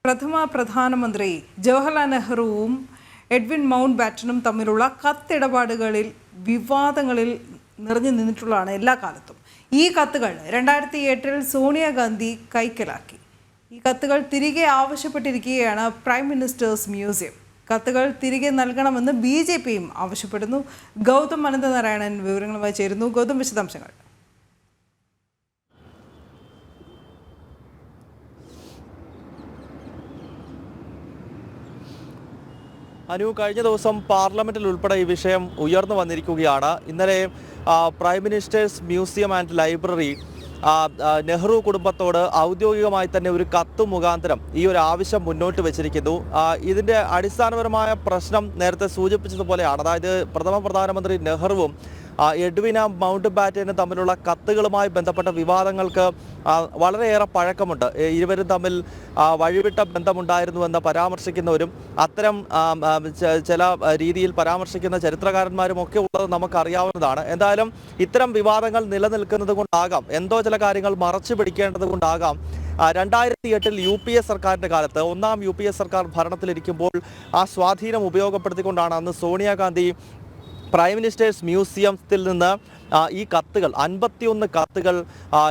പ്രഥമ പ്രധാനമന്ത്രി Jawaharlal നെഹ്റുവും Edwin mount ബാറ്റനും തമ്മിലുള്ള കത്തിടപാടുകളിൽ വിവാദങ്ങളിൽ നിറഞ്ഞു നിന്നിട്ടുള്ളതാണ് എല്ലാ കാലത്തും. ഈ കത്തുകൾ 2008 സോണിയാഗാന്ധി കൈക്കലാക്കി. ഈ കത്തുകൾ തിരികെ ആവശ്യപ്പെട്ടിരിക്കുകയാണ് പ്രൈം മിനിസ്റ്റേഴ്സ് മ്യൂസിയം. കത്തുകൾ തിരികെ നൽകണമെന്ന് BJPയും ആവശ്യപ്പെടുന്നു. ഗൗതം അനന്തനാരായണൻ വിവരങ്ങളുമായി ചേരുന്നു. ഗൗതം, വിശദാംശങ്ങൾ. കഴിഞ്ഞ ദിവസം പാർലമെന്റിൽ ഉൾപ്പെടെ ഈ വിഷയം ഉയർന്നു വന്നിരിക്കുകയാണ്. ഇന്നലെ prime ministers museum and library Nehru കുടുംബത്തോട് ഔദ്യോഗികമായി തന്നെ ഒരു കത്ത് മുഖാന്തരം ഈ ഒരു ആവശ്യം മുന്നോട്ട് വെച്ചിരിക്കുന്നു. ഇതിൻ്റെ അടിസ്ഥാനപരമായ പ്രശ്നം നേരത്തെ സൂചിപ്പിച്ചതുപോലെയാണ്. അതായത് പ്രധാനമന്ത്രി നെഹ്റുവും എഡ്വിൻ മൗണ്ട് ബാറ്റനും തമ്മിലുള്ള കത്തുകളുമായി ബന്ധപ്പെട്ട വിവാദങ്ങൾക്ക് വളരെയേറെ പഴക്കമുണ്ട്. ഇരുവരും തമ്മിൽ വഴിവിട്ട ബന്ധമുണ്ടായിരുന്നുവെന്ന് പരാമർശിക്കുന്നവരും അത്തരം ചില രീതിയിൽ പരാമർശിക്കുന്ന ചരിത്രകാരന്മാരും ഒക്കെ ഉള്ളത് നമുക്കറിയാവുന്നതാണ്. എന്തായാലും ഇത്തരം വിവാദങ്ങൾ നിലനിൽക്കുന്നത് കൊണ്ടാകാം, എന്തോ ചില കാര്യങ്ങൾ മറച്ചു പിടിക്കേണ്ടത് കൊണ്ടാകാം 2008 UPA സർക്കാരിൻ്റെ കാലത്ത്, ഒന്നാം UPA സർക്കാർ ഭരണത്തിലിരിക്കുമ്പോൾ ആ സ്വാധീനം ഉപയോഗപ്പെടുത്തിക്കൊണ്ടാണ് അന്ന് സോണിയാഗാന്ധി പ്രൈം മിനിസ്റ്റേഴ്സ് മ്യൂസിയത്തിൽ നിന്ന് ഈ കത്തുകൾ 51 കത്തുകൾ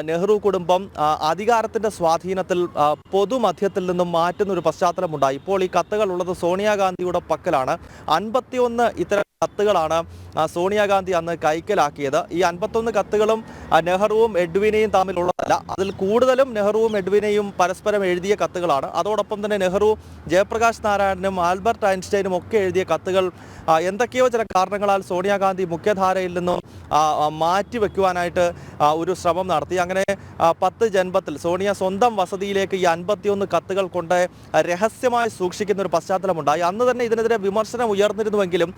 നെഹ്റു കുടുംബം അധികാരത്തിൻ്റെ സ്വാധീനത്തിൽ പൊതുമധ്യത്തിൽ നിന്നും മാറ്റുന്നൊരു പശ്ചാത്തലമുണ്ടായി. ഇപ്പോൾ ഈ കത്തുകൾ ഉള്ളത് സോണിയാഗാന്ധിയുടെ പക്കലാണ്. 51 ഇത്തരം കത്തുകളാണ് സോണിയാഗാന്ധി അന്ന് കൈക്കലാക്കിയത്. ഈ 51 കത്തുകളും നെഹ്റുവും എഡ്വിനെയും തമ്മിലുള്ളതല്ല. അതിൽ കൂടുതലും നെഹ്റുവും എഡ്വിനെയും പരസ്പരം എഴുതിയ കത്തുകളാണ്. അതോടൊപ്പം തന്നെ നെഹ്റു ജയപ്രകാശ് നാരായണനും ആൽബർട്ട് ഐൻസ്റ്റൈനും ഒക്കെ എഴുതിയ കത്തുകൾ എന്തൊക്കെയോ ചില കാരണങ്ങളാൽ സോണിയാഗാന്ധി മുഖ്യധാരയിൽ നിന്നും മാറ്റിവെക്കുവാനായിട്ട് ഒരു ശ്രമം നടത്തി. അങ്ങനെ 10 ജൻമത്തിൽ സോണിയ സ്വന്തം വസതിയിലേക്ക് ഈ 51 കത്തുകൾ കൊണ്ട് രഹസ്യമായി സൂക്ഷിക്കുന്ന ഒരു പശ്ചാത്തലമുണ്ടായി. അന്ന് തന്നെ ഇതിനെതിരെ വിമർശനം ഉയർന്നിരുന്നുവെങ്കിലും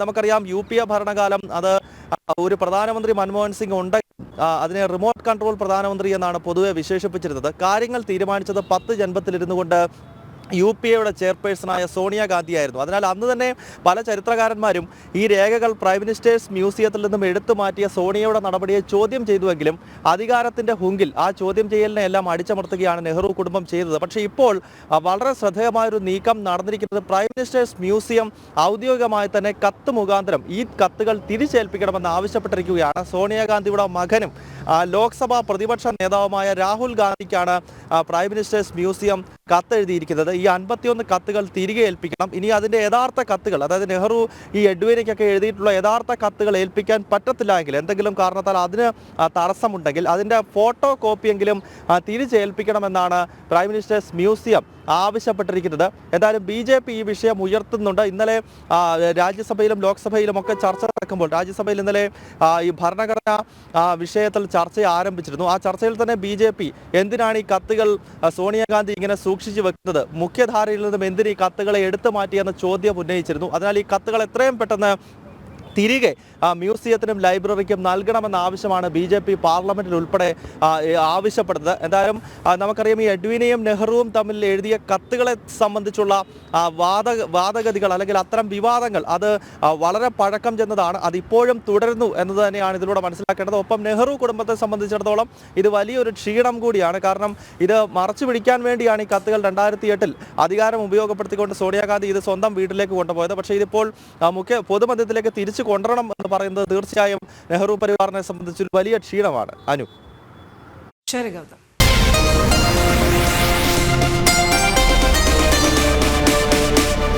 നമുക്കറിയാം UPA ഭരണകാലം അത് ഒരു പ്രധാനമന്ത്രി മൻമോഹൻ സിംഗ് ഉണ്ടെങ്കിൽ അതിനെ റിമോട്ട് കൺട്രോൾ പ്രധാനമന്ത്രി എന്നാണ് പൊതുവെ വിശേഷിപ്പിച്ചിരുന്നത്. കാര്യങ്ങൾ തീരുമാനിച്ചത് 10 ജൻമത്തിലിരുന്നു കൊണ്ട് UPAയുടെ ചെയർപേഴ്സണായ സോണിയാഗാന്ധിയായിരുന്നു. അതിനാൽ അന്ന് തന്നെ പല ചരിത്രകാരന്മാരും ഈ രേഖകൾ പ്രൈം മിനിസ്റ്റേഴ്സ് മ്യൂസിയത്തിൽ നിന്നും എടുത്തു മാറ്റിയ സോണിയയുടെ നടപടിയെ ചോദ്യം ചെയ്തുവെങ്കിലും അധികാരത്തിൻ്റെ ഹുങ്കിൽ ആ ചോദ്യം ചെയ്യലിനെ എല്ലാം അടിച്ചമർത്തുകയാണ് നെഹ്റു കുടുംബം ചെയ്തത്. പക്ഷേ ഇപ്പോൾ വളരെ ശ്രദ്ധേയമായൊരു നീക്കം നടന്നിരിക്കുന്നത് പ്രൈം മിനിസ്റ്റേഴ്സ് മ്യൂസിയം ഔദ്യോഗികമായി തന്നെ കത്ത് മുഖാന്തരം ഈ കത്തുകൾ തിരിച്ചേൽപ്പിക്കണമെന്ന് ആവശ്യപ്പെട്ടിരിക്കുകയാണ്. സോണിയാഗാന്ധിയുടെ മകനും ലോക്സഭാ പ്രതിപക്ഷ നേതാവുമായ രാഹുൽ ഗാന്ധിക്കാണ് പ്രൈം മിനിസ്റ്റേഴ്സ് മ്യൂസിയം കത്തെഴുതിയിരിക്കുന്നത്. ഈ 51 കത്തുകൾ തിരികെ ഏൽപ്പിക്കണം. ഇനി അതിൻ്റെ യഥാർത്ഥ കത്തുകൾ, അതായത് നെഹ്റു ഈ എഡ്വിനയ്ക്കൊക്കെ എഴുതിയിട്ടുള്ള യഥാർത്ഥ കത്തുകൾ ഏൽപ്പിക്കാൻ പറ്റത്തില്ല എങ്കിൽ, എന്തെങ്കിലും കാരണത്താൽ അതിന് തടസ്സമുണ്ടെങ്കിൽ അതിൻ്റെ ഫോട്ടോ കോപ്പിയെങ്കിലും തിരിച്ചേൽപ്പിക്കണമെന്നാണ് പ്രൈം മിനിസ്റ്റേഴ്സ് മ്യൂസിയം ആവശ്യപ്പെട്ടിരിക്കുന്നത്. എന്തായാലും BJP ഈ വിഷയം ഉയർത്തുന്നുണ്ട്. ഇന്നലെ രാജ്യസഭയിലും ലോക്സഭയിലും ഒക്കെ ചർച്ച നടക്കുമ്പോൾ രാജ്യസഭയിൽ ഇന്നലെ ഈ ഭരണഘടനാ വിഷയത്തിൽ ചർച്ച ആരംഭിച്ചിരുന്നു. ആ ചർച്ചയിൽ തന്നെ BJP എന്തിനാണ് ഈ കത്തുകൾ സോണിയാഗാന്ധി ഇങ്ങനെ സൂക്ഷിച്ചു വെക്കുന്നത്, മുഖ്യധാരയിൽ നിന്നും എന്തിന് ഈ കത്തുകളെ എടുത്തു മാറ്റിയെന്ന ചോദ്യം ഉന്നയിച്ചിരുന്നു. അതിനാൽ ഈ കത്തുകൾ എത്രയും പെട്ടെന്ന് തിരികെ മ്യൂസിയത്തിനും ലൈബ്രറിക്കും നൽകണമെന്ന ആവശ്യമാണ് BJP പാർലമെന്റിൽ ഉൾപ്പെടെ ആവശ്യപ്പെടുന്നത്. എന്തായാലും നമുക്കറിയാം ഈ എഡ്വിനെയും നെഹ്റുവും തമ്മിൽ എഴുതിയ കത്തുകളെ സംബന്ധിച്ചുള്ള വാദഗതികൾ അല്ലെങ്കിൽ അത്തരം വിവാദങ്ങൾ അത് വളരെ പഴക്കം ചെന്നതാണ്. അതിപ്പോഴും തുടരുന്നു എന്നത് തന്നെയാണ് ഇതിലൂടെ മനസ്സിലാക്കേണ്ടത്. ഒപ്പം നെഹ്റു കുടുംബത്തെ സംബന്ധിച്ചിടത്തോളം ഇത് വലിയൊരു ക്ഷീണം കൂടിയാണ്. കാരണം ഇത് മറച്ചു പിടിക്കാൻ വേണ്ടിയാണ് ഈ കത്തുകൾ 2008 അധികാരം ഉപയോഗപ്പെടുത്തിക്കൊണ്ട് സോണിയാഗാന്ധി ഇത് സ്വന്തം വീട്ടിലേക്ക് കൊണ്ടുപോയത്. പക്ഷേ ഇതിപ്പോൾ പൊതുമധ്യത്തിലേക്ക് തിരിച്ചു കൊണ്ടുവരണം എന്ന് പറയുന്നത് തീർച്ചയായും നെഹ്റു പരിവാറിനെ സംബന്ധിച്ചൊരു വലിയ ക്ഷീണമാണ്. അനു. ശരി ഗൗതം.